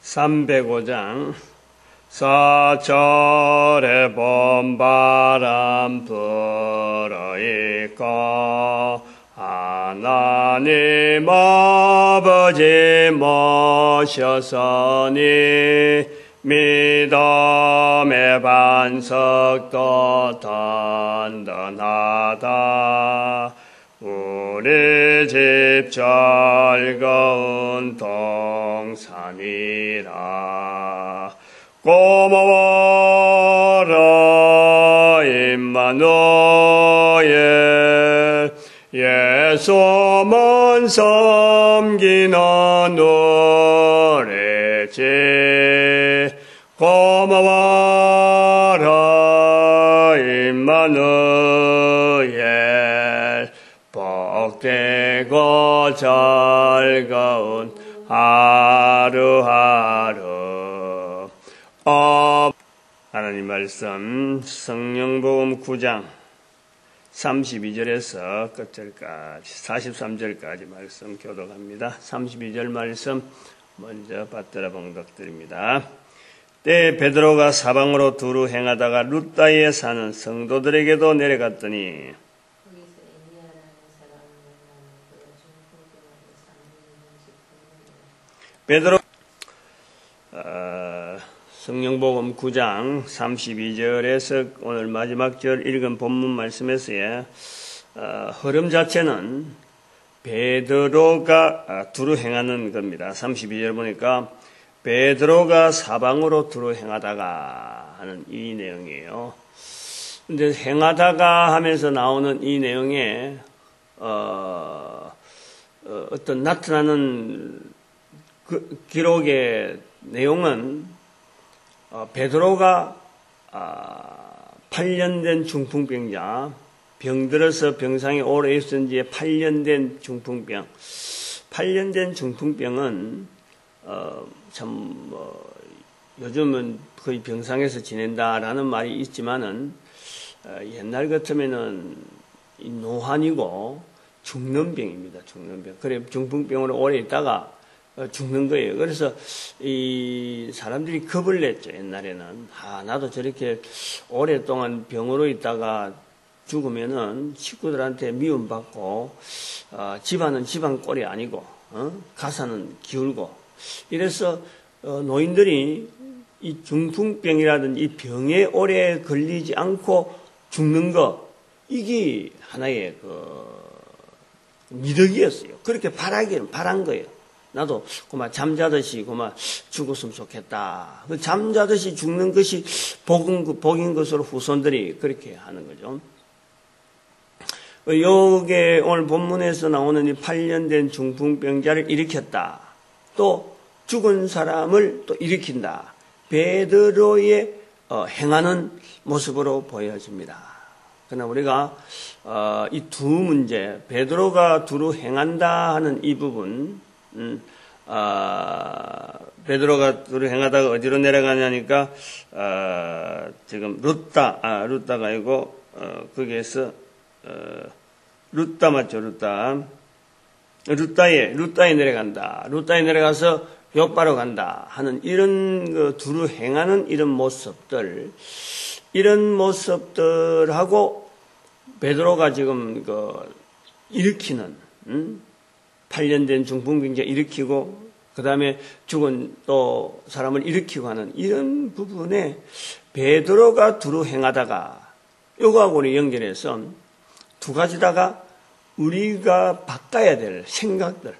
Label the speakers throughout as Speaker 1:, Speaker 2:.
Speaker 1: 305장 사철에 봄바람 불어있고 하나님 아버지 모셔서니 믿음의 반석도 든든하다. 우리 집 즐거운 동산이라. 고마워라 임마누엘, 예수만 섬기는 우리 집. 고마워라 임마누엘, 복되고 즐거운 하루하루. 하나님 말씀 성령복음 9장 32절에서 끝절까지 43절까지 말씀 교독합니다. 32절 말씀 먼저 받들어 봉독드립니다. 때에 베드로가 사방으로 두루 행하다가 룻다에 사는 성도들에게도 내려갔더니 베드로 성령복음 9장 32절에서 오늘 마지막 절 읽은 본문 말씀에서의 흐름 자체는 베드로가 두루 행하는 겁니다. 32절 보니까 베드로가 사방으로 두루 행하다가 하는 이 내용이에요. 근데 행하다가 하면서 나오는 이 내용에 어떤 나타나는 그 기록의 내용은 베드로가 8년 된 중풍병자, 병들어서 병상에 오래 있은 지 8년 된 중풍병. 8년 된 중풍병은 요즘은 거의 병상에서 지낸다라는 말이 있지만은 옛날 같으면은 노환이고 죽는 병입니다. 죽는 병. 그래 중풍병으로 오래 있다가 죽는 거예요. 그래서 이 사람들이 겁을 냈죠. 옛날에는 나도 저렇게 오랫동안 병으로 있다가 죽으면은 식구들한테 미움받고 집안은 집안 꼴이 아니고 가사는 기울고 이래서 노인들이 이 중풍병이라든지 이 병에 오래 걸리지 않고 죽는 거, 이게 하나의 미덕이었어요. 그렇게 바란 거예요. 나도 그만 잠자듯이 그만 죽었으면 좋겠다. 잠자듯이 죽는 것이 복인 것으로 후손들이 그렇게 하는 거죠. 요게 오늘 본문에서 나오는 이 8년 된 중풍병자를 일으켰다. 또 죽은 사람을 또 일으킨다. 베드로의 행하는 모습으로 보여집니다. 그러나 우리가 이 두 문제, 베드로가 두루 행한다 하는 이 부분, 베드로가 두루 행하다가 어디로 내려가냐니까 지금 룻다가 아니고 거기에서 룻다 맞죠? 룻다에 내려간다. 룻다에 내려가서 욥바로 간다 하는 이런 두루 행하는 이런 모습들하고 베드로가 지금 일으키는 8년 된 중풍병자 일으키고 그 다음에 죽은 또 사람을 일으키고 하는 이런 부분에 베드로가 두루 행하다가 요거하고는 연결해서 두 가지다가 우리가 바꿔야 될 생각들,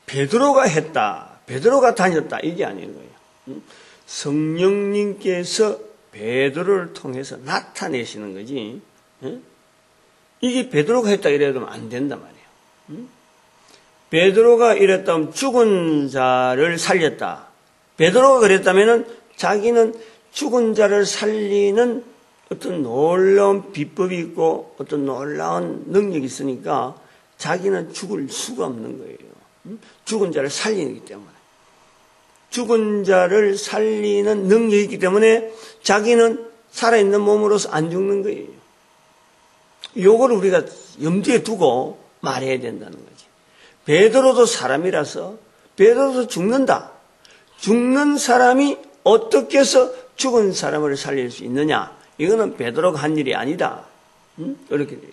Speaker 1: 베드로가 했다, 베드로가 다녔다, 이게 아닌 거예요. 성령님께서 베드로를 통해서 나타내시는 거지. 이게 베드로가 했다 이래도 안 된단 말이에요. 베드로가 이랬다면 죽은 자를 살렸다. 베드로가 그랬다면은 자기는 죽은 자를 살리는 어떤 놀라운 비법이 있고 어떤 놀라운 능력이 있으니까 자기는 죽을 수가 없는 거예요. 죽은 자를 살리기 때문에. 죽은 자를 살리는 능력이 있기 때문에 자기는 살아있는 몸으로서 안 죽는 거예요. 요걸 우리가 염두에 두고 말해야 된다는 거지. 베드로도 사람이라서 베드로도 죽는다. 죽는 사람이 어떻게 해서 죽은 사람을 살릴 수 있느냐? 이거는 베드로가 한 일이 아니다. 이렇게 돼요.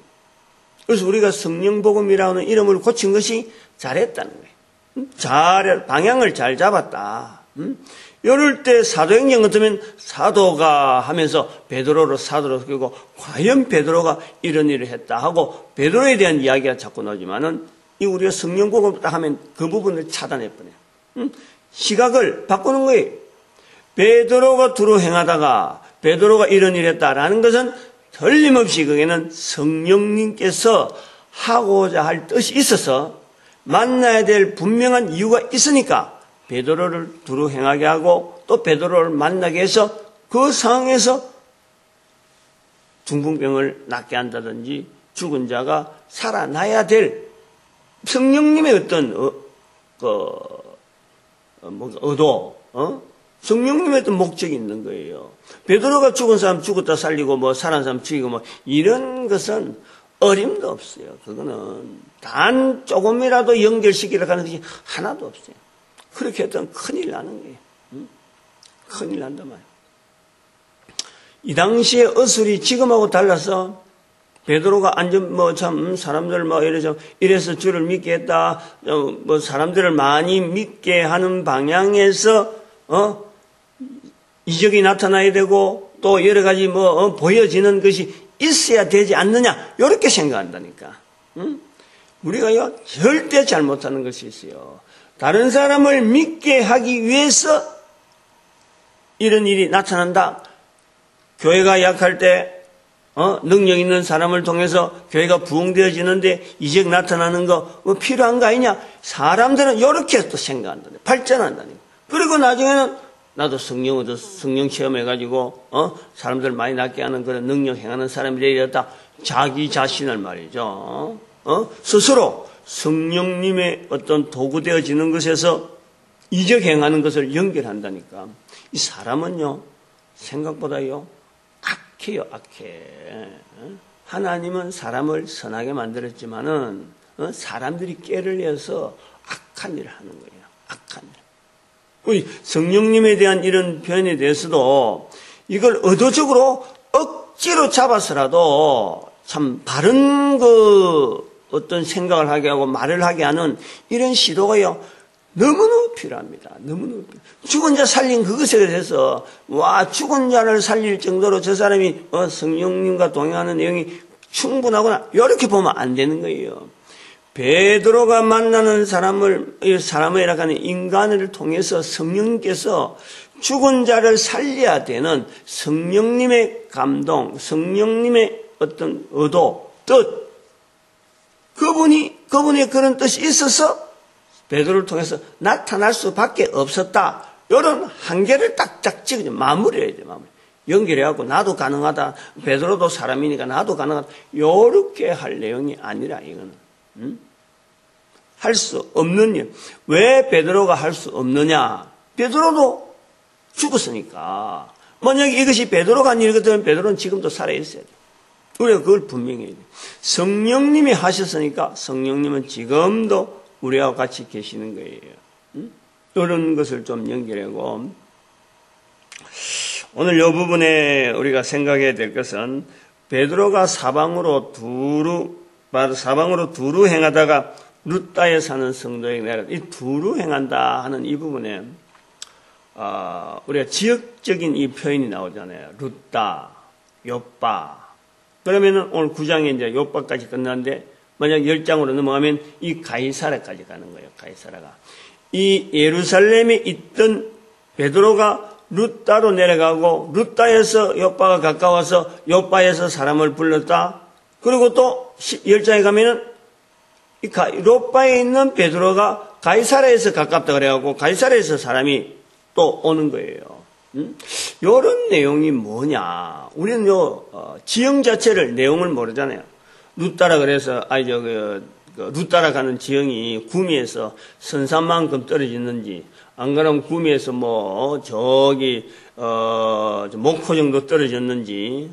Speaker 1: 그래서 우리가 성령복음이라는 이름을 고친 것이 잘했다는 거예요. 방향을 잘 잡았다. 이럴 때 사도행전 같으면 사도가 하면서 베드로로 사도로 쓰고 과연 베드로가 이런 일을 했다 하고 베드로에 대한 이야기가 자꾸 나오지만은 이 우리가 성령복음 딱 하면 그 부분을 차단해 버려요. 시각을 바꾸는 거예요. 베드로가 두루 행하다가 베드로가 이런 일을 했다라는 것은 틀림없이 거기에는 성령님께서 하고자 할 뜻이 있어서 만나야 될 분명한 이유가 있으니까 베드로를 두루 행하게 하고 또 베드로를 만나게 해서 그 상황에서 중풍병을 낫게 한다든지 죽은 자가 살아나야 될 성령님의 어떤 의도, 성령님의 어떤 목적이 있는 거예요. 베드로가 죽은 사람 죽었다 살리고 뭐 살아난 사람 죽이고 뭐 이런 것은 어림도 없어요. 그거는 단 조금이라도 연결시키려고 하는 것이 하나도 없어요. 그렇게 했더니 큰일 나는 거예요. 큰일 난단 말이에요. 이 당시에 어술이 지금하고 달라서 베드로가 사람들 이래서 주를 믿게 했다. 사람들을 많이 믿게 하는 방향에서, 이적이 나타나야 되고, 또 여러 가지 보여지는 것이 있어야 되지 않느냐. 이렇게 생각한다니까. 우리가요, 절대 잘못하는 것이 있어요. 다른 사람을 믿게 하기 위해서 이런 일이 나타난다. 교회가 약할 때, 능력 있는 사람을 통해서 교회가 부흥되어지는데 이적 나타나는 거 필요한 거 아니냐? 사람들은 이렇게 또 생각한다. 발전한다니. 그리고 나중에는 나도 성령 체험해가지고 사람들 많이 낫게 하는 그런 능력 행하는 사람이 되었다. 자기 자신을 말이죠. 스스로 성령님의 어떤 도구 되어지는 것에서 이적 행하는 것을 연결한다니까. 이 사람은요 생각보다요 악해요, 악해. 하나님은 사람을 선하게 만들었지만은 사람들이 깨를 내서 악한 일을 하는 거예요. 악한 일. 우리 성령님에 대한 이런 표현에 대해서도 이걸 의도적으로 억지로 잡아서라도 참 바른 어떤 생각을 하게 하고 말을 하게 하는 이런 시도가요. 너무너무 필요합니다. 너무너무 필요합니다. 죽은 자 살린 그것에 대해서 죽은 자를 살릴 정도로 저 사람이 성령님과 동행하는 내용이 충분하구나 이렇게 보면 안 되는 거예요. 베드로가 만나는 사람이라고 하는 인간을 통해서 성령님께서 죽은 자를 살려야 되는 성령님의 감동, 성령님의 어떤 의도, 뜻 그분의 그런 뜻이 있어서 베드로를 통해서 나타날 수밖에 없었다. 이런 한계를 딱딱 찍어 마무리해야 돼. 연결해갖고 나도 가능하다. 베드로도 사람이니까 나도 가능하다. 이렇게 할 내용이 아니라 이거는 할 수 없는 일. 왜 베드로가 할 수 없느냐? 베드로도 죽었으니까. 만약 이것이 베드로가 한 일이거든 베드로는 지금도 살아있어야 돼. 우리가 그걸 분명히 해야 돼. 성령님이 하셨으니까 성령님은 지금도 우리와 같이 계시는 거예요. 이런 것을 좀 연결하고 오늘 이 부분에 우리가 생각해야 될 것은 베드로가 사방으로 두루 행하다가 루따에 사는 성도에게 내려 이 두루 행한다 하는 이 부분에 우리가 지역적인 이 표현이 나오잖아요. 루따, 요빠. 그러면은 오늘 9장에 이제 요빠까지 끝났는데 만약 10장으로 넘어가면 이 가이사라까지 가는 거예요. 가이사라가. 이 예루살렘에 있던 베드로가 루따로 내려가고 루따에서 요빠가 가까워서 요빠에서 사람을 불렀다. 그리고 또 10장에 가면은 이 요빠에 있는 베드로가 가이사라에서 가깝다 그래갖고 가이사라에서 사람이 또 오는 거예요. 요런 내용이 뭐냐. 우리는 지형 자체를 내용을 모르잖아요. 루따라 그래서 루따라 가는 지형이 구미에서 선산만큼 떨어지는지 안 그러면 구미에서 저기 목포 정도 떨어졌는지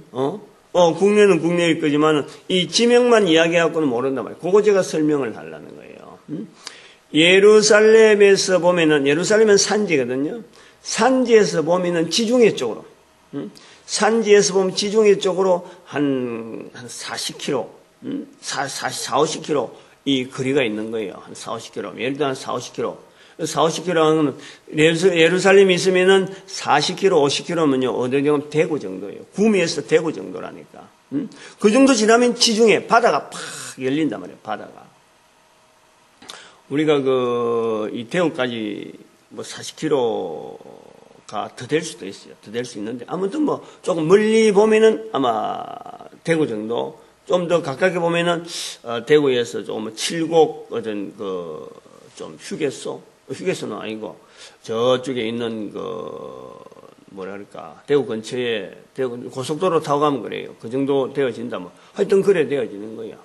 Speaker 1: 국내는 국내일 거지만 이 지명만 이야기하고는 모른단 말이에요. 그거 제가 설명을 하려는 거예요. 예루살렘에서 보면은, 예루살렘은 산지거든요. 산지에서 보면은 지중해 쪽으로, 산지에서 보면 지중해 쪽으로 한 40km, 50km 이 거리가 있는 거예요. 한 50km. 예를 들어 한 50km. 50km는 예루살렘이 있으면은 40km, 50km면요. 어느 정도 대구 정도예요. 구미에서 대구 정도라니까. 그 정도 지나면 지중해 바다가 팍 열린단 말이에요. 바다가. 우리가 이 대구까지 뭐 40km가 더 될 수도 있어요. 더 될 수 있는데 아무튼 뭐 조금 멀리 보면은 아마 대구 정도. 좀 더 가깝게 보면은 대구에서 좀 칠곡 어떤 좀 휴게소는 아니고 저쪽에 있는 뭐랄까 대구 근처에 대구 고속도로 타고 가면 그래요. 그 정도 되어진다 뭐 하여튼 그래 되어지는 거야.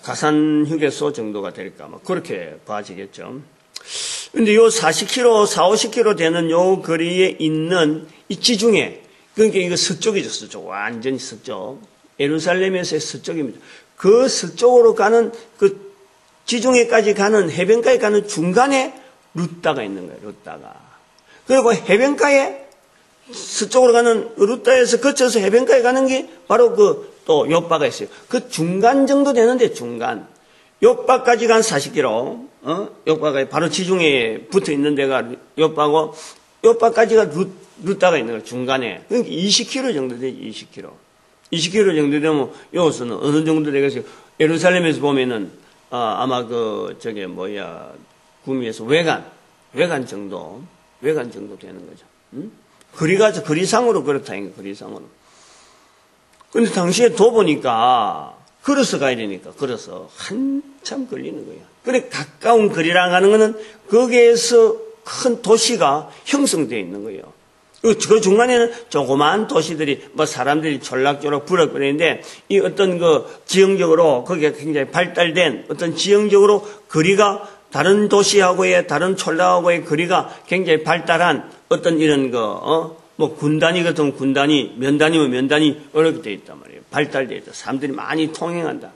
Speaker 1: 가산 휴게소 정도가 될까 뭐 그렇게 봐지겠죠. 근데 요 40km, 50km 되는 요 거리에 있는 이 지중해 그러니까 이거 서쪽이죠, 서쪽. 완전히 서쪽. 예루살렘에서의 서쪽입니다. 그 서쪽으로 가는 그 지중해까지 가는 해변가에 가는 중간에 루따가 있는 거예요, 루따가. 그리고 해변가에 서쪽으로 가는 루따에서 거쳐서 해변가에 가는 게 바로 또 요바가 있어요. 그 중간 정도 되는데 중간. 요바까지 간 40km. 요바가 바로 지중해에 붙어 있는 데가 요바고 요바까지가 루따가 있는 거예요, 중간에. 그러니까 20km 정도 되지, 20km. 20km 정도 되면, 여기서는 어느 정도 되겠어요? 예루살렘에서 보면은, 아마 구미에서 외관 정도 되는 거죠. 거리상으로 그렇다, 거리상으로. 근데 당시에 도보니까, 걸어서 가야 되니까, 걸어서 한참 걸리는 거예요. 그래, 가까운 거리라고 하는 거는, 거기에서 큰 도시가 형성되어 있는 거예요. 그 중간에는 조그마한 도시들이, 사람들이 졸락졸락 부락거리는데, 이 어떤 지형적으로, 거기가 굉장히 발달된 어떤 지형적으로 거리가 다른 도시하고의, 다른 촌락하고의 거리가 굉장히 발달한 어떤 이런 군단위 같은 군단위, 면단위면 면단위, 이렇게 되어 있단 말이에요. 발달되어 있다. 사람들이 많이 통행한다.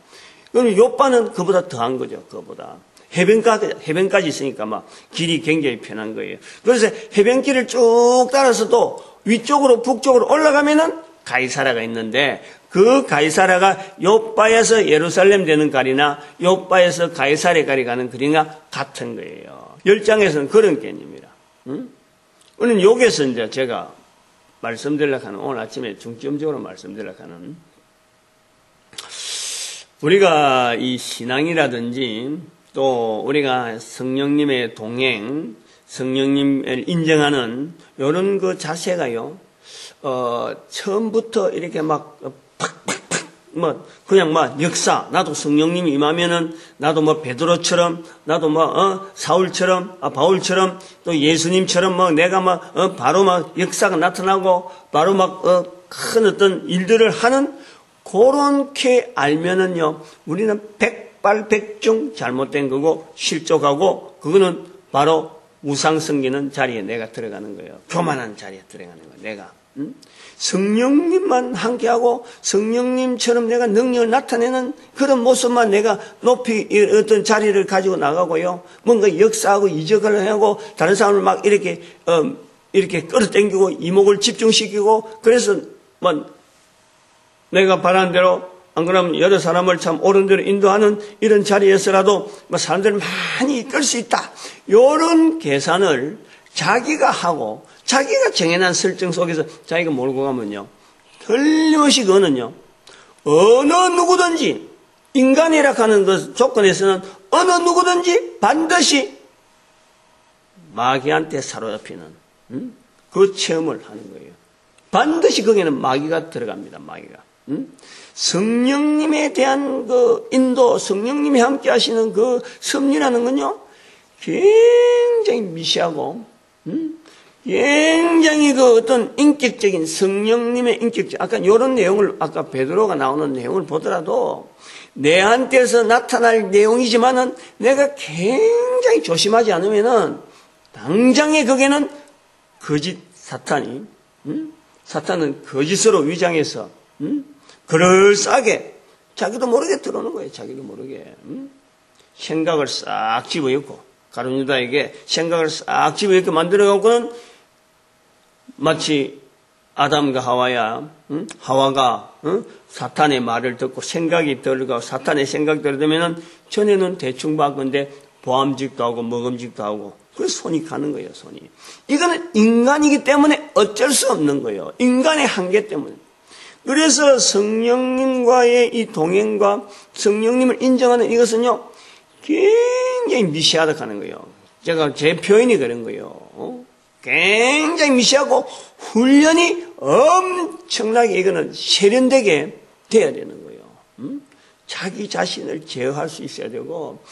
Speaker 1: 그럼 요바는 그보다 더한 거죠, 그보다. 해변까지 있으니까 길이 굉장히 편한 거예요. 그래서 해변길을 쭉 따라서도 위쪽으로 북쪽으로 올라가면은 가이사라가 있는데 그 가이사라가 요바에서 예루살렘 되는 거리나 요바에서 가이사랴 거리 가는 거리가 같은 거예요. 10장에서는 그런 개념이라. 오늘 여기에서 이제 제가 말씀드리려고 하는 오늘 아침에 중점적으로 말씀드리려고 하는 우리가 이 신앙이라든지 또 우리가 성령님의 동행, 성령님을 인정하는 이런 자세가요. 처음부터 이렇게 그냥 역사, 나도 성령님이 임하면은 나도 베드로처럼, 나도 사울처럼, 바울처럼, 또 예수님처럼 내가 바로 역사가 나타나고 바로 큰 어떤 일들을 하는 그렇게 알면은요, 우리는 백발백중 잘못된 거고 실족하고 그거는 바로 우상 섬기는 자리에 내가 들어가는 거예요. 교만한 자리에 들어가는 거예요. 내가 성령님만 함께하고 성령님처럼 내가 능력을 나타내는 그런 모습만 내가 높이 어떤 자리를 가지고 나가고요. 뭔가 역사하고 이적을 하고 다른 사람을 이렇게 끌어당기고 이목을 집중시키고 그래서 내가 바라는 대로 안 그러면 여러 사람을 참 옳은 대로 인도하는 이런 자리에서라도 사람들을 많이 이끌 수 있다. 이런 계산을 자기가 하고 자기가 정해놓은 설정 속에서 자기가 몰고 가면요. 틀림없이 그거는요. 어느 누구든지 인간이라 하는 그 조건에서는 어느 누구든지 반드시 마귀한테 사로잡히는 그 체험을 하는 거예요. 반드시 거기에는 마귀가 들어갑니다. 마귀가. 성령님에 대한 그 인도, 성령님이 함께 하시는 그 섭리라는 건요, 굉장히 미시하고, 굉장히 그 어떤 인격적인 성령님의 인격적, 아까 이런 내용을, 아까 베드로가 나오는 내용을 보더라도, 내한테서 나타날 내용이지만은 내가 굉장히 조심하지 않으면은, 당장에 거기에는 거짓 사탄이, 사탄은 거짓으로 위장해서, 그럴싸하게 자기도 모르게 들어오는 거예요. 자기도 모르게. 생각을 싹 집어넣고, 가룟 유다에게 생각을 싹 집어넣고 만들어갖고는 마치 아담과 하와가 사탄의 말을 듣고 생각이 들어가고 사탄의 생각 들어가면은 전에는 대충 봤건데 보암직도 하고 먹음직도 하고 그래서 손이 가는 거예요. 손이. 이거는 인간이기 때문에 어쩔 수 없는 거예요. 인간의 한계 때문에. 그래서 성령님과의 이 동행과 성령님을 인정하는 이것은요 굉장히 미시하다 하는 거예요. 제가 제 표현이 그런 거예요. 굉장히 미시하고 훈련이 엄청나게 이거는 세련되게 돼야 되는 거예요. 자기 자신을 제어할 수 있어야 되고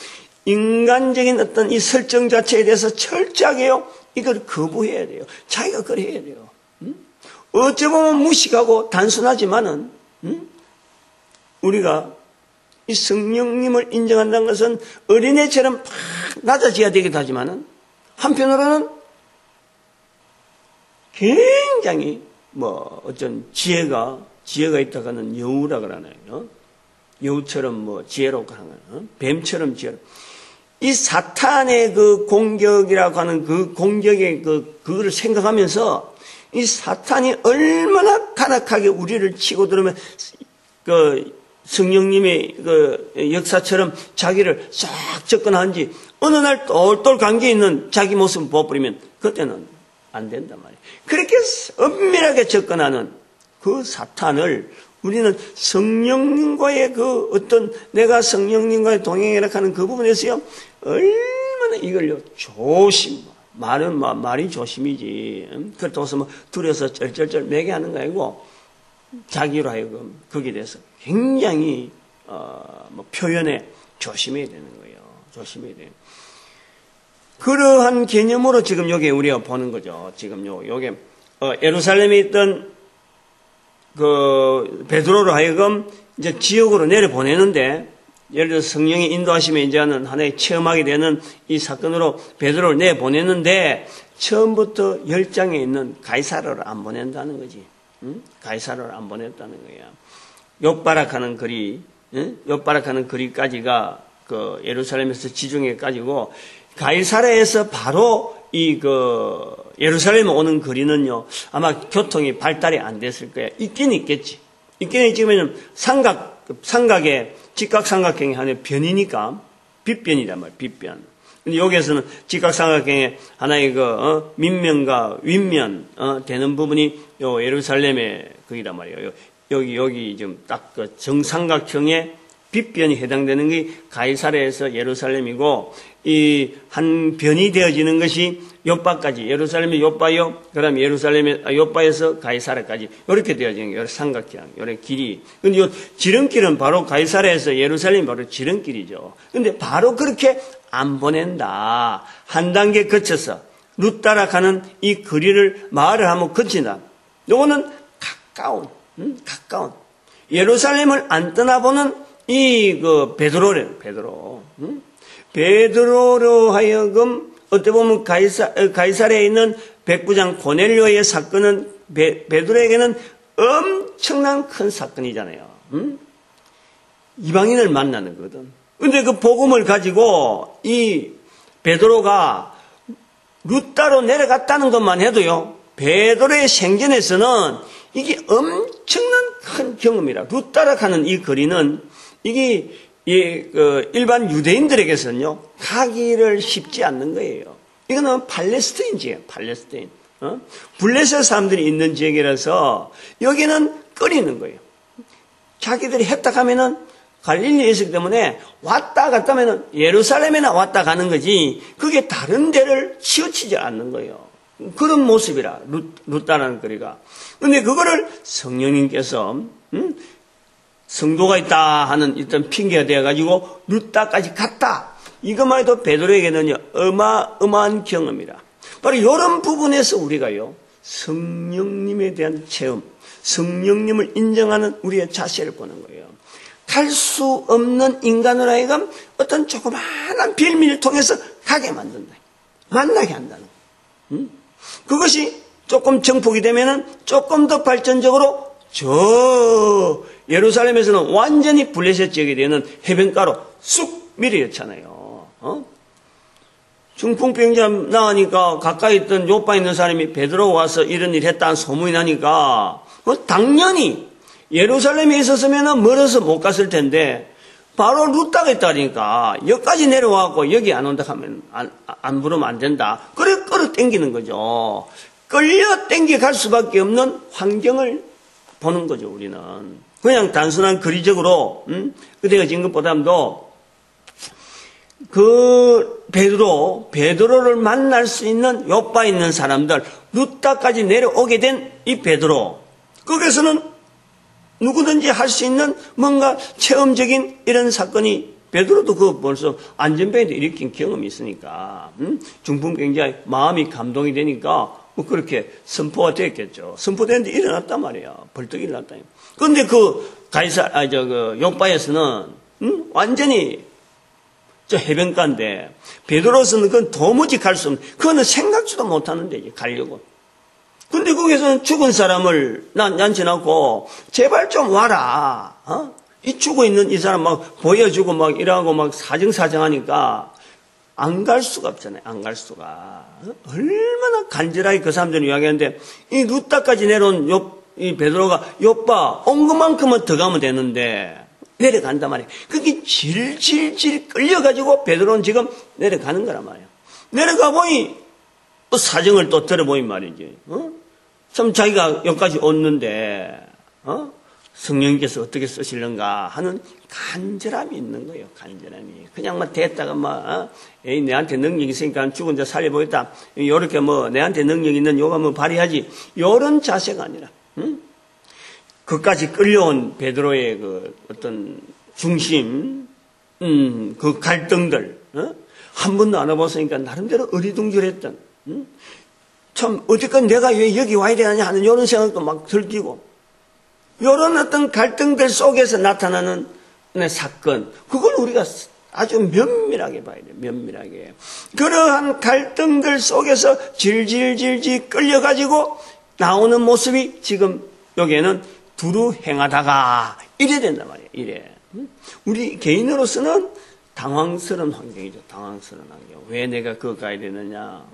Speaker 1: 인간적인 어떤 이 설정 자체에 대해서 철저하게요 이걸 거부해야 돼요. 자기가 그래 해야 돼요. 어찌 보면 무식하고 단순하지만은 우리가 이 성령님을 인정한다는 것은 어린애처럼 막 낮아져야 되기도 하지만은 한편으로는 굉장히 어쩐 지혜가 있다가는 여우라 그러나요? 여우처럼 지혜롭고 하는 거예요. 뱀처럼 지혜롭고. 이 사탄의 그 공격이라고 하는 그 공격의 그거를 생각하면서 이 사탄이 얼마나 간악하게 우리를 치고 들으면 성령님의 역사처럼 자기를 싹 접근하는지 어느 날 똘똘 감겨 있는 자기 모습을 보아버리면 그때는 안 된단 말이에요. 그렇게 엄밀하게 접근하는 그 사탄을 우리는 성령님과의 내가 성령님과의 동행이라고 하는 그 부분에서요, 얼마나 이걸요, 말이 조심이지. 그렇다고 두려워서 쩔쩔쩔 매게 하는 거 아니고, 자기로 하여금 거기에 대해서 굉장히, 표현에 조심해야 되는 거예요. 조심해야 돼요. 그러한 개념으로 지금 여기 우리가 보는 거죠. 지금 요게, 예루살렘에 있던 베드로로 하여금 이제 지역으로 내려보내는데, 예를 들어서 성령의 인도하심에 이제 하는 하나의 체험하게 되는 이 사건으로 베드로를 내보냈는데, 처음부터 10장에 있는 가이사랴를 안 보낸다는 거지. 응? 가이사랴를 안 보냈다는 거야. 욥바락하는 거리까지가 예루살렘에서 지중해까지고, 가이사랴에서 바로 예루살렘에 오는 거리는요, 아마 교통이 발달이 안 됐을 거야. 있긴 있겠지. 있긴 있지만 삼각의 직각삼각형이 하나의 변이니까, 빗변이란 말이야, 빗변. 근데 여기에서는 직각삼각형의 하나의 밑면과 윗면, 되는 부분이 예루살렘의 거기란 말이에요. 여기 지금 딱 정삼각형의 빗변이 해당되는 게 가이사랴에서 예루살렘이고, 이 한 변이 되어지는 것이 욥바까지, 예루살렘의 욥바요, 그 다음에 욥바에서 가이사랴까지, 이렇게 되어지는 거예요. 삼각형, 요래 길이. 근데 요 지름길은 바로 가이사랴에서 예루살렘이 바로 지름길이죠. 근데 바로 그렇게 안 보낸다. 한 단계 거쳐서, 루따라 가는 이 거리를, 마을을 한번 거친다. 요거는 가까운. 예루살렘을 안 떠나보는 베드로래요, 베드로. 베드로로 하여금, 어떻게 보면 가이사랴에 있는 백부장 고넬료의 사건은 베드로에게는 엄청난 큰 사건이잖아요. 이방인을 만나는 거거든. 근데 그 복음을 가지고 이 베드로가 루따로 내려갔다는 것만 해도요, 베드로의 생전에서는 이게 엄청난 큰 경험이라. 루따라 가는 이 거리는 이게 일반 유대인들에게서는요, 가기를 쉽지 않는 거예요. 이거는 팔레스타인 지역, 팔레스타인. 블레셋 사람들이 있는 지역이라서 여기는 꺼리는 거예요. 자기들이 했다 가면은 갈릴리에 있기 때문에 왔다 갔다 하면은 예루살렘에나 왔다 가는 거지, 그게 다른 데를 치우치지 않는 거예요. 그런 모습이라, 루따라는 거리가. 근데 그거를 성령님께서, 성도가 있다 하는 일단 핑계가 되어가지고 루따까지 갔다. 이것만 해도 베드로에게는요, 어마어마한 경험이라. 바로 이런 부분에서 우리가요, 성령님에 대한 체험, 성령님을 인정하는 우리의 자세를 보는 거예요. 갈 수 없는 인간으로 하여금 어떤 조그마한 빌미를 통해서 가게 만든다. 만나게 한다는 거예요. 그것이 조금 정폭이 되면은 조금 더 발전적으로 저 예루살렘에서는 완전히 블레셋 지역이 되는 해변가로 쑥 밀어였잖아요. 중풍병자 나으니까 가까이 있던 요파 있는 사람이 베드로 와서 이런 일 했다는 소문이 나니까 당연히 예루살렘에 있었으면 멀어서 못 갔을 텐데 바로 루다가 있다니까 여기까지 내려와갖고 여기 안 온다 하면 안 부르면 안 된다. 그래 끌어당기는 거죠. 끌려 당겨 갈 수밖에 없는 환경을 보는 거죠. 우리는 그냥 단순한 거리적으로 그대가 진 것보다도 그 베드로를 만날 수 있는 요바에 있는 사람들 루다까지 내려오게 된 이 베드로 거기서는 누구든지 할 수 있는 뭔가 체험적인 이런 사건이 베드로도 그 벌써 안전병에도 일으킨 경험이 있으니까 중풍병자의 마음이 감동이 되니까 뭐 그렇게 선포가 됐겠죠. 선포되는데 일어났단 말이야. 벌떡 일어났다. 그런데 그 요바에서는 완전히 저 해변가인데 베드로서는 그건 도무지 갈 수 없는 그거는 생각지도 못하는데 가려고. 근데 거기서는 죽은 사람을 난치놓고 제발 좀 와라. 이 죽어 있는 이 사람 막 보여주고 막 이러고 막 사정사정하니까 안 갈 수가 없잖아요. 안 갈 수가. 얼마나 간절하게 그 사람들이 이야기하는데 이 루다까지 내려온 이 베드로가 요빠 온 것만큼은 더 가면 되는데 내려간단 말이에요. 그게 질질질 끌려가지고 베드로는 지금 내려가는 거란 말이에요. 내려가 보니 또 사정을 또 들어보니 말이지. 참 자기가 여기까지 왔는데 성령께서 어떻게 쓰실는가 하는 간절함이 있는 거예요. 간절함이. 그냥 막 됐다가 막 에이 내한테 능력이 있으니까 죽은 자 살려보겠다. 요렇게 뭐 내한테 능력 있는 요가 뭐 발휘하지. 요런 자세가 아니라 그까지 끌려온 베드로의 그 어떤 중심 그 갈등들 한 번도 안 와봤으니까 나름대로 어리둥절했던 참 어쨌건 내가 왜 여기 와야 되느냐 하는 이런 생각도 막 들기고 이런 어떤 갈등들 속에서 나타나는 사건 그걸 우리가 아주 면밀하게 봐야 돼요. 면밀하게 그러한 갈등들 속에서 질질질질 끌려가지고 나오는 모습이 지금 여기에는 두루 행하다가 이래 된단 말이에요. 이래 우리 개인으로서는 당황스러운 환경이죠. 당황스러운 환경. 왜 내가 그거 가야 되느냐.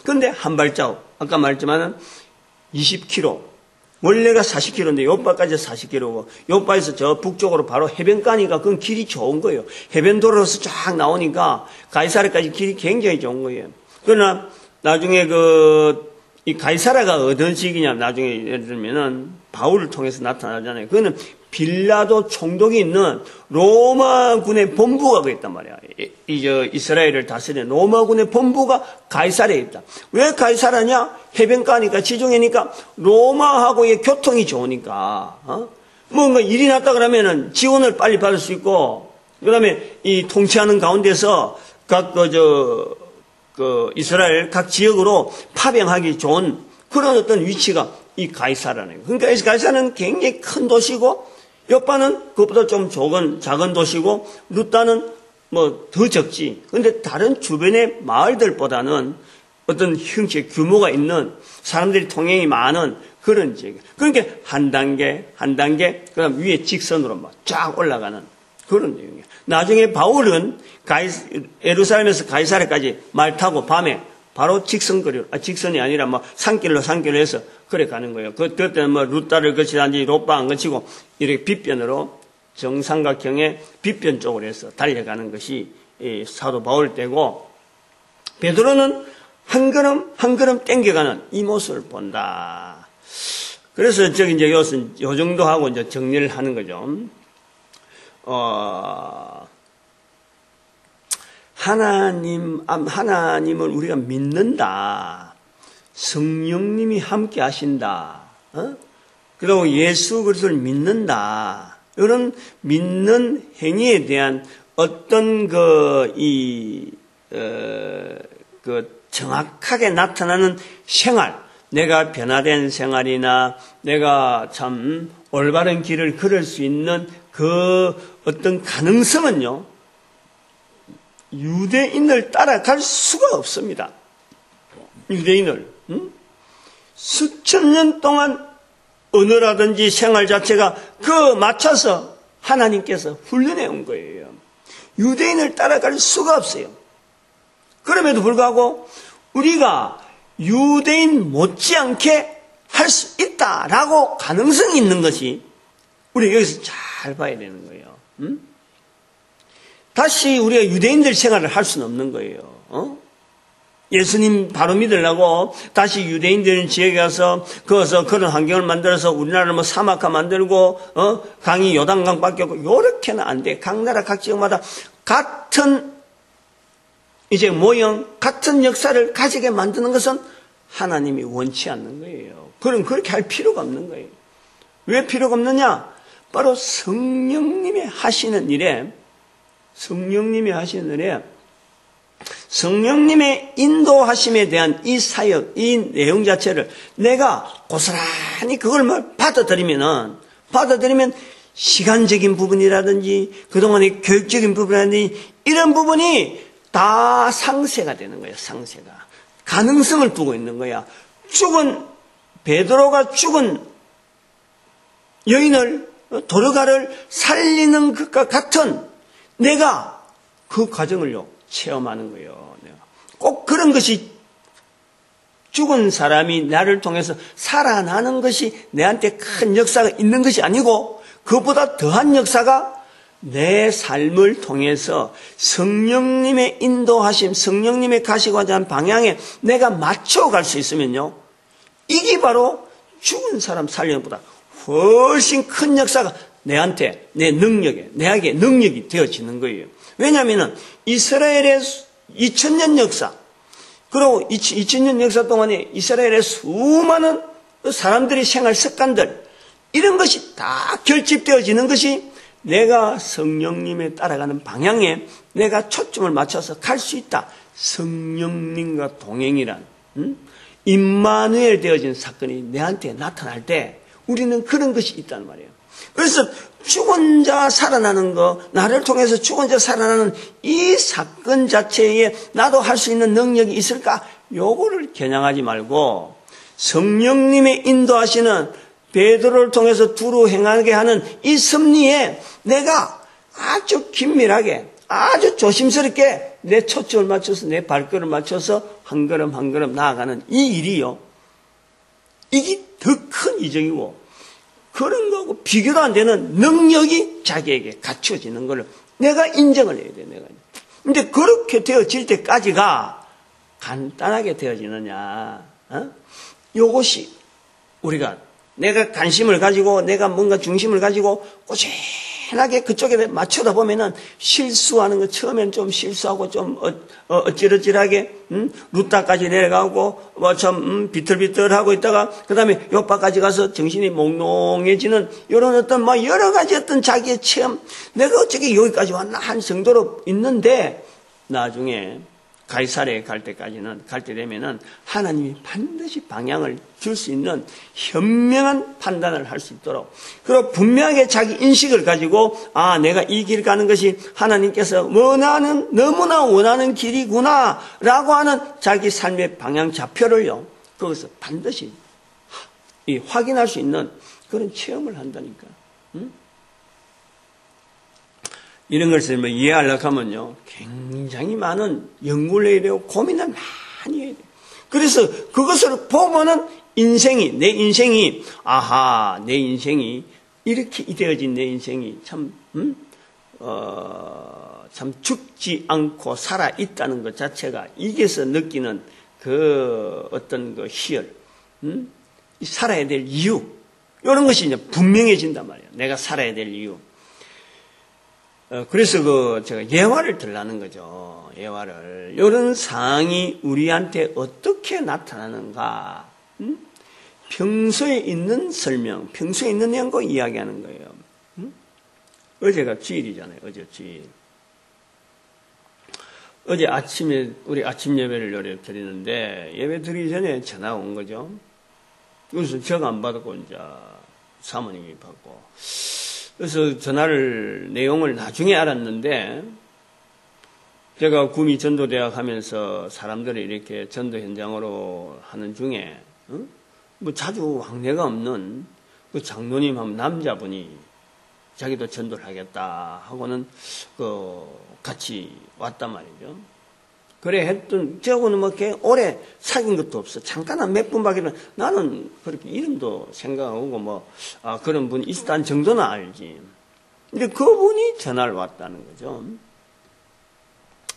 Speaker 1: 그런데 한 발자국. 아까 말했지만은 20km. 원래가 40km인데 요바까지 40km고 요바에서 저 북쪽으로 바로 해변가니까 그건 길이 좋은 거예요. 해변도로에서 쫙 나오니까 가이사랴까지 길이 굉장히 좋은 거예요. 그러나 나중에 이 가이사랴가 어떤 시기냐 나중에 예를 들면은 바울을 통해서 나타나잖아요. 그거는 빌라도 총독이 있는 로마군의 본부가 거기 있단 말이야. 이스라엘을 다스리는 로마군의 본부가 가이사랴에 있다. 왜 가이사랴냐? 해변가니까 지중해니까 로마하고의 교통이 좋으니까 뭔가 일이 났다 그러면은 지원을 빨리 받을 수 있고 그다음에 이 통치하는 가운데서 각 이스라엘 각 지역으로 파병하기 좋은 그런 어떤 위치가 이 가이사랴네요. 그러니까 이 가이사랴는 굉장히 큰 도시고 요바는 그것보다 좀 작은 도시고 루다는 뭐 더 적지. 그런데 다른 주변의 마을들보다는 어떤 형체 규모가 있는 사람들이 통행이 많은 그런 지역. 그러니까 한 단계 그다음 위에 직선으로 막 쫙 올라가는 그런 내용이에요. 나중에 바울은 예루살렘에서 가이사랴까지 말 타고 밤에 바로 직선이 아니라 뭐 산길로 해서 그래 가는 거예요. 그때는 뭐 루다를 거치든지 로빠 안 거치고 이렇게 빗변으로 정삼각형의 빗변 쪽으로 해서 달려가는 것이 이 사도 바울 때고 베드로는 한 걸음 땡겨가는 이 모습을 본다. 그래서 이제 요 정도 하고 이제 정리를 하는 거죠. 하나님을 우리가 믿는다. 성령님이 함께 하신다. 그리고 예수 그리스도를 믿는다. 이런 믿는 행위에 대한 어떤 정확하게 나타나는 생활, 내가 변화된 생활이나 내가 참 올바른 길을 걸을 수 있는 그 어떤 가능성은요, 유대인을 따라갈 수가 없습니다. 유대인을 수천 년 동안 언어라든지 생활 자체가 그 맞춰서 하나님께서 훈련해 온 거예요. 유대인을 따라갈 수가 없어요. 그럼에도 불구하고 우리가 유대인 못지않게 할 수 있다라고 가능성이 있는 것이 우리가 여기서 잘 봐야 되는 거예요. 다시 우리가 유대인들 생활을 할 수는 없는 거예요. 예수님 바로 믿으려고 다시 유대인들 지역에 가서 거기서 그런 환경을 만들어서 우리나라를 뭐 사막화 만들고 강이 요단강밖에 없고 요렇게는 안 돼. 각 나라 각 지역마다 같은 이제 모형, 같은 역사를 가지게 만드는 것은 하나님이 원치 않는 거예요. 그럼 그렇게 할 필요가 없는 거예요. 왜 필요가 없느냐? 바로 성령님이 하시는 일에 성령님의 인도하심에 대한 이 사역, 이 내용 자체를 내가 고스란히 그걸 받아들이면 시간적인 부분이라든지 그동안의 교육적인 부분이라든지 이런 부분이 다 상쇄가 되는 거예요. 상쇄가. 가능성을 두고 있는 거야. 베드로가 죽은 여인을 도르가를 살리는 것과 같은 내가 그 과정을요 체험하는 거예요. 꼭 그런 것이 죽은 사람이 나를 통해서 살아나는 것이 내한테 큰 역사가 있는 것이 아니고 그보다 더한 역사가 내 삶을 통해서 성령님의 인도하심, 성령님의 가시고자 하는 방향에 내가 맞춰갈 수 있으면요. 이게 바로 죽은 사람 살리는 것보다 훨씬 큰 역사가 내한테, 내 능력에, 내에게 능력이 되어지는 거예요. 왜냐하면 이스라엘의 2000년 역사, 그리고 2000년 역사 동안에 이스라엘의 수많은 사람들의 생활 습관들, 이런 것이 다 결집되어지는 것이 내가 성령님에 따라가는 방향에 내가 초점을 맞춰서 갈 수 있다. 성령님과 동행이란 임마누엘 되어진 사건이 내한테 나타날 때 우리는 그런 것이 있단 말이에요. 그래서 죽은 자 살아나는 거, 나를 통해서 죽은 자 살아나는 이 사건 자체에 나도 할 수 있는 능력이 있을까? 요거를 겨냥하지 말고 성령님의 인도하시는 베드로를 통해서 두루 행하게 하는 이 섭리에 내가 아주 긴밀하게, 아주 조심스럽게 내 초점을 맞춰서 내 발걸음을 맞춰서 한 걸음 한 걸음 나아가는 이 일이요. 이게 더 큰 이정이고 그런 거하고 비교도 안 되는 능력이 자기에게 갖춰지는 것을 내가 인정을 해야 돼. 내가. 근데 그렇게 되어질 때까지가 간단하게 되어지느냐? 요것이 우리가 내가 관심을 가지고 내가 뭔가 중심을 가지고 꾸준하게 그쪽에 맞추다 보면은 실수하는 거 처음엔 좀 실수하고 좀 어찌러찌하게 루타까지 내려가고 뭐 좀 비틀비틀하고 있다가 그다음에 요파까지 가서 정신이 몽롱해지는 이런 어떤 뭐 여러 가지 어떤 자기의 체험 내가 어떻게 여기까지 왔나 한 정도로 있는데 나중에 가이사랴에 갈 때 되면은 하나님이 반드시 방향을 줄 수 있는 현명한 판단을 할 수 있도록 그리고 분명하게 자기 인식을 가지고 내가 이 길 가는 것이 하나님께서 너무나 원하는 길이구나라고 하는 자기 삶의 방향 좌표를요 거기서 반드시 확인할 수 있는 그런 체험을 한다니까. 이런 것을 이해하려고 하면요, 굉장히 많은 연구를 해야 되고, 고민을 많이 해야 돼요. 그래서 그것을 보면은 내 인생이, 내 인생이, 이렇게 되어진 내 인생이 참 죽지 않고 살아있다는 것 자체가, 이게서 느끼는 그 어떤 그 희열, 살아야 될 이유, 이런 것이 이제 분명해진단 말이에요. 내가 살아야 될 이유. 그래서 제가 예화를 들라는 거죠. 예화를. 이런 상황이 우리한테 어떻게 나타나는가. 평소에 있는 설명, 평소에 있는 내용과 이야기하는 거예요. 어제가 주일이잖아요. 어제 주일. 어제 아침에, 우리 아침 예배를 드리는데, 예배 드리기 전에 전화가 온 거죠. 그래서 제가 안 받았고, 이제 사모님이 받고. 그래서 전화를 내용을 나중에 알았는데 제가 구미 전도대학 하면서 사람들을 이렇게 전도 현장으로 하는 중에 뭐 자주 왕래가 없는 그 장로님 한 남자분이 자기도 전도를 하겠다 하고는 같이 왔단 말이죠. 그래 했던, 저하고는 뭐 오래 사귄 것도 없어. 잠깐 한 몇 분밖에 나는 그렇게 이름도 생각하고 그런 분이 있었다는 정도는 알지. 근데 그분이 전화를 왔다는 거죠.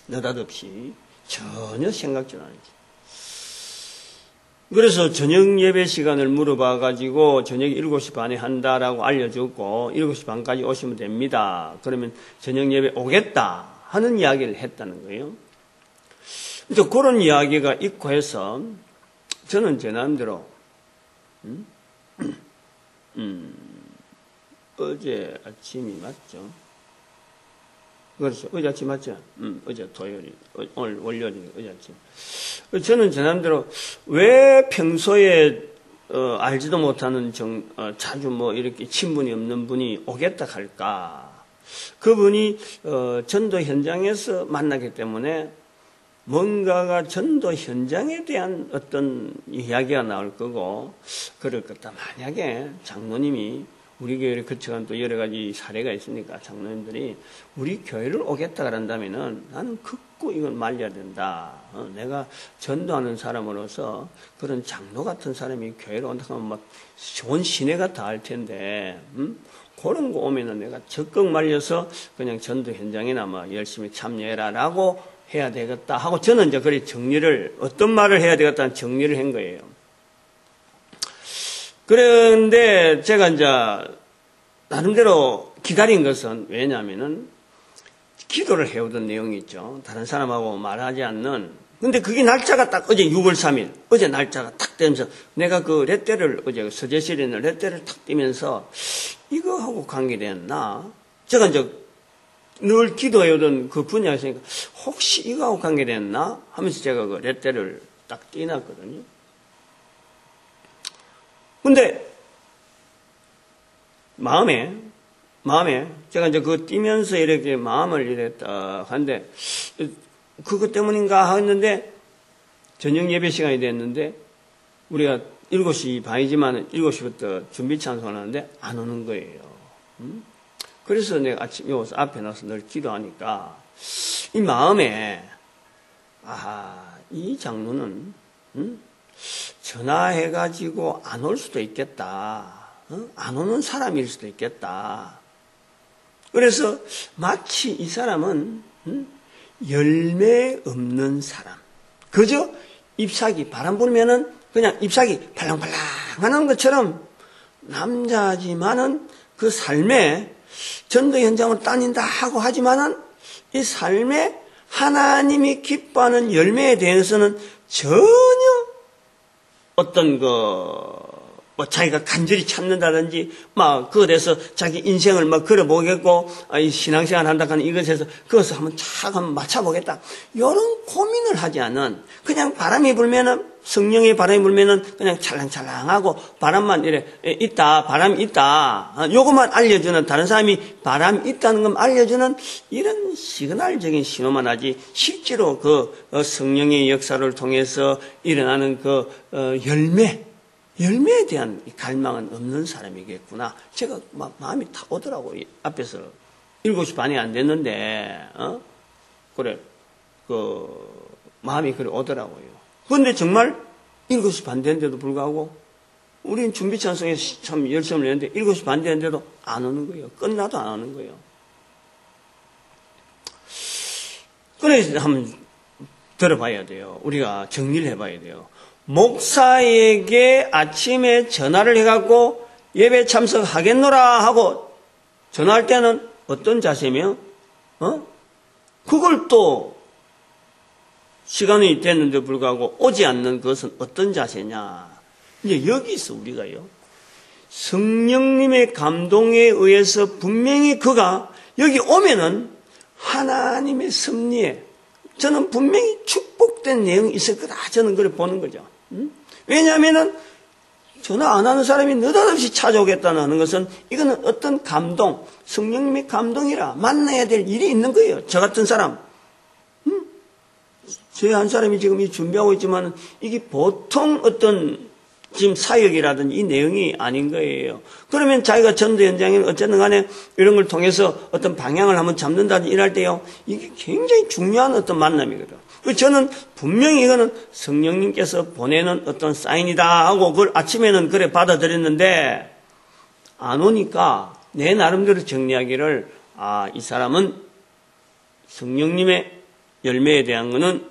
Speaker 1: 느닷없이 전혀 생각지도 않았지. 그래서 저녁 예배 시간을 물어봐가지고 저녁 7시 반에 한다라고 알려줬고 7시 반까지 오시면 됩니다. 그러면 저녁 예배 오겠다 하는 이야기를 했다는 거예요. 이제 그런 이야기가 있고 해서 저는 제 나름대로 어제 아침이 맞죠? 그렇죠. 어제 아침 맞죠? 어제 토요일, 오늘 월요일이니까 어제 아침. 저는 제 나름대로 왜 평소에 알지도 못하는 자주 이렇게 친분이 없는 분이 오겠다 할까? 그분이 전도 현장에서 만나기 때문에 뭔가가 전도 현장에 대한 어떤 이야기가 나올 거고 그럴 거다. 만약에 장로님이 우리 교회를 거쳐간 또 여러 가지 사례가 있으니까 장로님들이 우리 교회를 오겠다 그런다면은 나는 극구 이걸 말려야 된다. 내가 전도하는 사람으로서 그런 장로 같은 사람이 교회로 온다 하면 막 좋은 시내가 다 할 텐데, 그런 거 오면은 내가 적극 말려서 그냥 전도 현장에나 열심히 참여해라라고 해야 되겠다 하고 저는 이제 그래 정리를 어떤 말을 해야 되겠다는 정리를 한 거예요. 그런데 제가 이제 나름대로 기다린 것은 왜냐하면은 기도를 해오던 내용이 있죠. 다른 사람하고 말하지 않는. 근데 그게 날짜가 딱 어제 6월 3일 어제 날짜가 딱 되면서 내가 그 레떼를 어제 서재실에 있는 레떼를 탁 띄면서 이거하고 관계됐나? 제가 이제 늘 기도해오던 그 분야가 있으니까 혹시 이거하고 관계됐나? 하면서 제가 그 레떼를 딱 띄놨거든요. 근데 마음에 제가 이제 그거 띄면서 이렇게 마음을 이랬다 한데 그것 때문인가 했는데 저녁 예배 시간이 됐는데 우리가 7시 반이지만 7시부터 준비 찬송을 하는데 안 오는 거예요. 그래서 내가 아침 여기서 앞에 나서 늘 기도하니까 이 마음에 이 장로는 전화해가지고 안 올 수도 있겠다. 안 오는 사람일 수도 있겠다. 그래서 마치 이 사람은 열매 없는 사람. 그저 잎사귀 바람 불면은 그냥 잎사귀 팔랑팔랑 하는 것처럼 남자지만은 그 삶에 전도 현장을 다닌다 하고 하지만은 이 삶에 하나님이 기뻐하는 열매에 대해서는 전혀 어떤 자기가 간절히 찾는다든지, 그거에 대해서 자기 인생을 걸어보겠고, 신앙생활 한다 하는 이것에서 그것을 한번 맞춰보겠다. 이런 고민을 하지 않은, 그냥 바람이 불면은, 성령의 바람이 불면은 그냥 찰랑찰랑하고 바람만 바람이 있다. 요것만 알려주는, 다른 사람이 바람이 있다는 걸 알려주는 이런 시그널적인 신호만 하지, 실제로 성령의 역사를 통해서 일어나는 열매에 대한 갈망은 없는 사람이겠구나. 제가 마음이 탁 오더라고요. 앞에서 7시 반이 안 됐는데, 마음이 그래 오더라고요. 그런데 정말 7시 반 됐는데도 불구하고, 우리는 준비 찬송에 참 열심을 내는데 7시 반 됐는데도 안 오는 거예요. 끝나도 안 오는 거예요. 그래서 한번 들어봐야 돼요. 우리가 정리를 해봐야 돼요. 목사에게 아침에 전화를 해갖고 예배 참석하겠노라 하고 전화할 때는 어떤 자세며, 그걸 또 시간이 됐는데 불구하고 오지 않는 것은 어떤 자세냐. 이제 여기서 우리가요, 성령님의 감동에 의해서 분명히 그가 여기 오면은 하나님의 섭리에 저는 분명히 축복된 내용이 있을 거다. 저는 그걸 보는 거죠. 왜냐하면은 전화 안 하는 사람이 느닷없이 찾아오겠다는 것은 이거는 어떤 감동, 성령님의 감동이라 만나야 될 일이 있는 거예요. 저 같은 사람. 저희 한 사람이 지금 이 준비하고 있지만 이게 보통 어떤 지금 사역이라든지 이 내용이 아닌 거예요. 그러면 자기가 전도 현장에 어쨌든 간에 이런 걸 통해서 어떤 방향을 한번 잡는다든지 이럴 때요, 이게 굉장히 중요한 어떤 만남이거든요. 저는 분명히 이거는 성령님께서 보내는 어떤 사인이다 하고 그걸 아침에는 그래 받아들였는데 안 오니까 내 나름대로 정리하기를 이 사람은 성령님의 열매에 대한 거는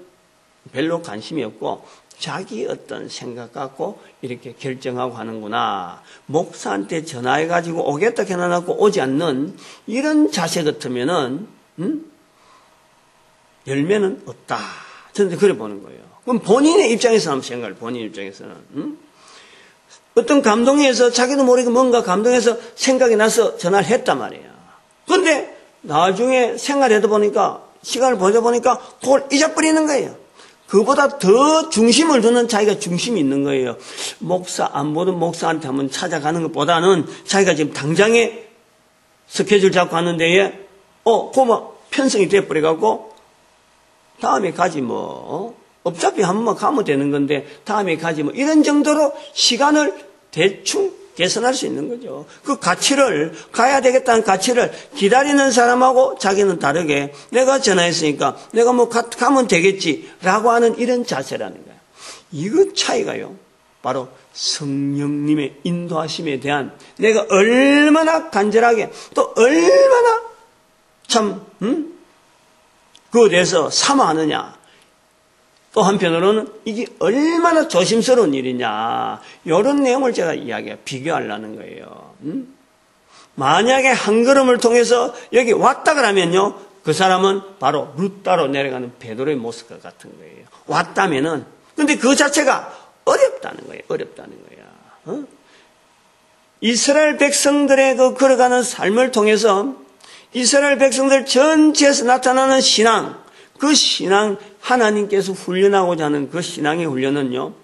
Speaker 1: 별로 관심이 없고 자기 어떤 생각 갖고 이렇게 결정하고 하는구나. 목사한테 전화해가지고 오겠다 해놔놓고 오지 않는 이런 자세 같으면은 열매는 없다. 저는 그래 보는 거예요. 그럼 본인의 입장에서 한번 생각을, 본인 입장에서는. 어떤 감동해서 자기도 모르게 뭔가 감동해서 생각이 나서 전화를 했단 말이에요. 그런데 나중에 생활해도 보니까, 시간을 보내다 보니까 그걸 잊어버리는 거예요. 그보다 더 중심을 두는 자기가 중심이 있는 거예요. 목사, 안 보던 목사한테 한번 찾아가는 것보다는 자기가 지금 당장에 스케줄 잡고 하는데, 그거 편성이 돼버려갖고, 다음에 가지 어차피 한 번만 가면 되는 건데 다음에 가지 이런 정도로 시간을 대충 계산할 수 있는 거죠. 그 가치를, 가야 되겠다는 가치를 기다리는 사람하고 자기는 다르게 내가 전화했으니까 내가 가면 되겠지라고 하는 이런 자세라는 거예요. 이거 차이가요. 바로 성령님의 인도하심에 대한 내가 얼마나 간절하게 또 얼마나 참 그에 대해서 사모하느냐. 또 한편으로는 이게 얼마나 조심스러운 일이냐. 이런 내용을 제가 비교하려는 거예요. 만약에 한 걸음을 통해서 여기 왔다 그러면요. 그 사람은 바로 루따로 내려가는 베드로의 모습과 같은 거예요. 왔다면은. 근데 그 자체가 어렵다는 거예요. 어렵다는 거야. 이스라엘 백성들의 그 걸어가는 삶을 통해서 이스라엘 백성들 전체에서 나타나는 신앙, 그 신앙, 하나님께서 훈련하고자 하는 그 신앙의 훈련은요,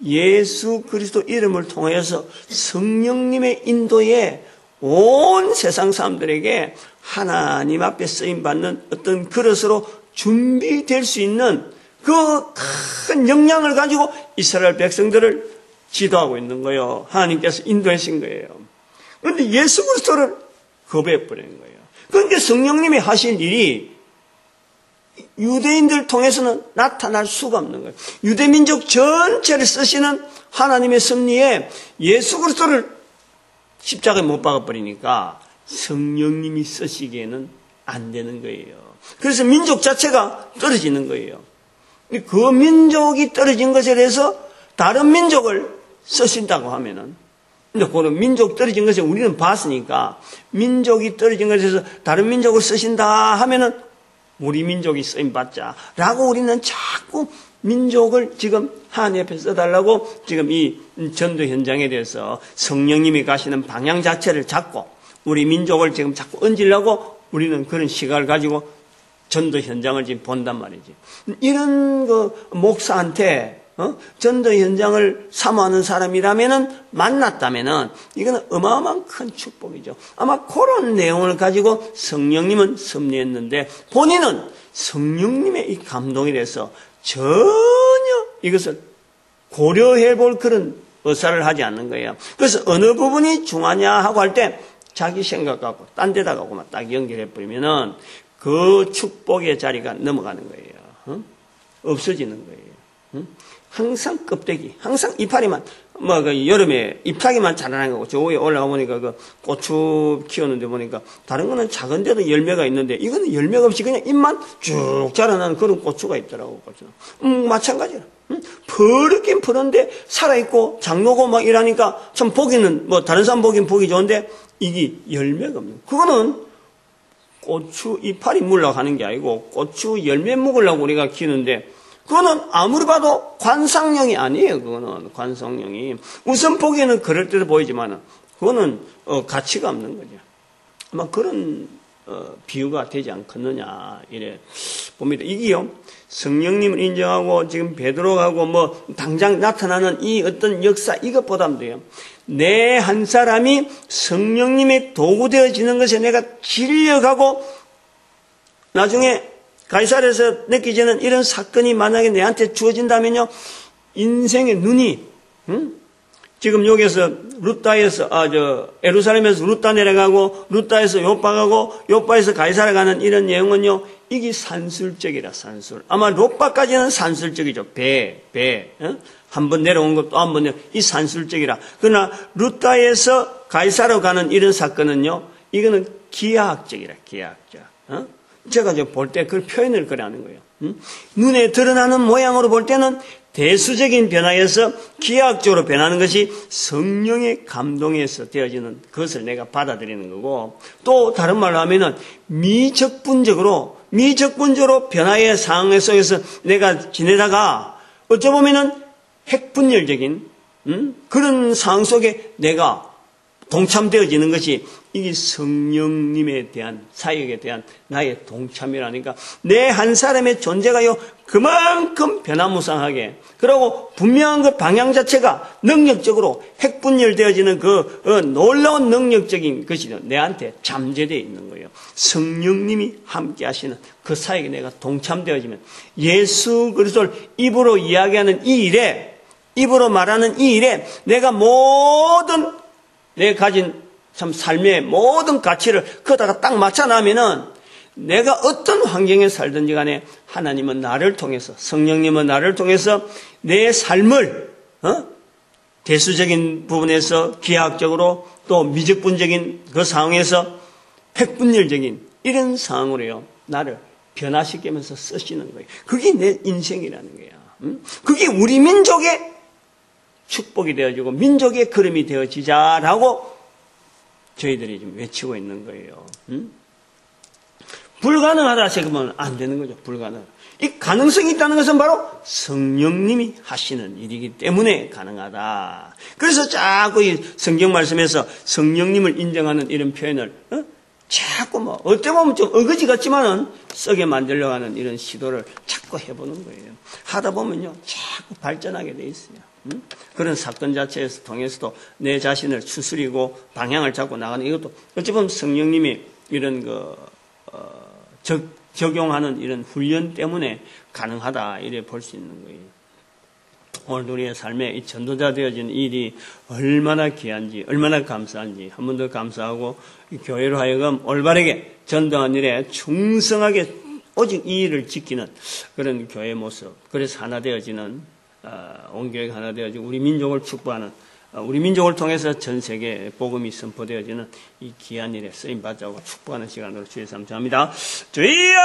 Speaker 1: 예수 그리스도 이름을 통해서 성령님의 인도에 온 세상 사람들에게 하나님 앞에 쓰임받는 어떤 그릇으로 준비될 수 있는 그 큰 역량을 가지고 이스라엘 백성들을 지도하고 있는 거예요. 하나님께서 인도하신 거예요. 그런데 예수 그리스도를 거부해버리는 거예요. 그런데 성령님이 하신 일이 유대인들 통해서는 나타날 수가 없는 거예요. 유대민족 전체를 쓰시는 하나님의 섭리에 예수 그리스도를 십자가에 못 박아버리니까 성령님이 쓰시기에는 안 되는 거예요. 그래서 민족 자체가 떨어지는 거예요. 그 민족이 떨어진 것에 대해서 다른 민족을 쓰신다고 하면은, 근데 그런 민족 떨어진 것을 우리는 봤으니까 민족이 떨어진 것에서 다른 민족을 쓰신다 하면은 우리 민족이 쓰임받자라고 우리는 자꾸 민족을 지금 하나님 앞에 써달라고 지금 이 전도 현장에 대해서 성령님이 가시는 방향 자체를 잡고 우리 민족을 지금 자꾸 얹으려고 우리는 그런 시각을 가지고 전도 현장을 지금 본단 말이지. 이런 그 목사한테 전도 현장을 사모하는 사람이라면은 만났다면은 이거는 어마어마한 큰 축복이죠. 아마 그런 내용을 가지고 성령님은 섭리했는데 본인은 성령님의 이 감동에 대해서 전혀 이것을 고려해 볼 그런 의사를 하지 않는 거예요. 그래서 어느 부분이 중요하냐 하고 할 때 자기 생각 갖고 딴 데다가만 딱 연결해 버리면은 그 축복의 자리가 넘어가는 거예요. 없어지는 거예요. 항상 껍데기, 항상 이파리만, 그 여름에 잎사귀만 자라는 거고, 저 위에 올라가 보니까 그 고추 키우는데 보니까 다른 거는 작은데도 열매가 있는데 이거는 열매가 없이 그냥 잎만 쭉 자라나는 그런 고추가 있더라고, 고추. 마찬가지야. 푸르긴 푸른데 살아있고 장로고 막 이러니까 참 보기는, 다른 사람 보기는 보기 좋은데 이게 열매가 없는. 그거는 고추 이파리 물려고 하는 게 아니고 고추 열매 먹으려고 우리가 키우는데 그거는 아무리 봐도 관상용이 아니에요. 그거는 관상용이. 우선 보기에는 그럴 때도 보이지만 그거는 가치가 없는 거죠. 아마 그런 비유가 되지 않겠느냐 이래 봅니다. 이게요. 성령님을 인정하고 지금 베드로하고 당장 나타나는 이 어떤 역사 이것보다도 돼요. 내 한 사람이 성령님의 도구 되어지는 것에 내가 진력하고 나중에 가이사랴에서 느끼지는 이런 사건이 만약에 내한테 주어진다면요. 인생의 눈이 지금 여기에서 예루살렘에서 루따 내려가고, 루따에서 요파 가고, 요파에서 가이사랴 가는 이런 내용은요, 이게 산술적이라, 산술. 아마 롯바까지는 산술적이죠. 한 번 내려온 것 또 한 번 이 산술적이라. 그러나 루따에서 가이사랴 가는 이런 사건은요, 이거는 기하학적이라, 기하학적. 제가 볼 때 그 표현을 그래 하는 거예요. 눈에 드러나는 모양으로 볼 때는 대수적인 변화에서 기하학적으로 변하는 것이 성령의 감동에서 되어지는 그것을 내가 받아들이는 거고, 또 다른 말로 하면은 미적분적으로 변화의 상황 속에서 내가 지내다가 어쩌보면은 핵분열적인 그런 상황 속에 내가 동참되어지는 것이 이게 성령님에 대한 사역에 대한 나의 동참이라니까 내 한 사람의 존재가요 그만큼 변화무쌍하게 그리고 분명한 그 방향 자체가 능력적으로 핵분열되어지는 그 놀라운 능력적인 것이 내한테 잠재되어 있는 거예요. 성령님이 함께 하시는 그 사역에 내가 동참되어지면 예수 그리스도를 입으로 이야기하는 이 일에 입으로 말하는 이 일에 내가 모든 내 가진 참 삶의 모든 가치를 그거다가 딱 맞춰나면은 내가 어떤 환경에 살든지 간에 하나님은 나를 통해서 성령님은 나를 통해서 내 삶을 대수적인 부분에서 기하학적으로 또 미적분적인 그 상황에서 핵분열적인 이런 상황으로요 나를 변화시키면서 쓰시는 거예요. 그게 내 인생이라는 거야. 그게 우리 민족의 축복이 되어지고 민족의 그림이 되어지자라고 저희들이 지금 외치고 있는 거예요. 불가능하다 생각하면 안 되는 거죠. 불가능. 이 가능성이 있다는 것은 바로 성령님이 하시는 일이기 때문에 가능하다. 그래서 자꾸 이 성경 말씀에서 성령님을 인정하는 이런 표현을 자꾸 어때 보면 좀 어거지 같지만은 썩게 만들려고 하는 이런 시도를 자꾸 해보는 거예요. 하다 보면요 자꾸 발전하게 돼 있어요. 그런 사건 자체에서 통해서도 내 자신을 추스리고 방향을 잡고 나가는 이것도 어찌 보면 성령님이 이런 적용하는 이런 훈련 때문에 가능하다 이래 볼 수 있는 거예요. 오늘 우리의 삶에 이 전도자 되어진 일이 얼마나 귀한지 얼마나 감사한지 한 번 더 감사하고 이 교회로 하여금 올바르게 전도한 일에 충성하게 오직 이 일을 지키는 그런 교회 모습 그래서 하나 되어지는 온 교회가 하나 되어지고 우리 민족을 축복하는 우리 민족을 통해서 전 세계에 복음이 선포되어지는 이 귀한 일에 쓰임받자고 축복하는 시간으로 주의 감사합니다. 주여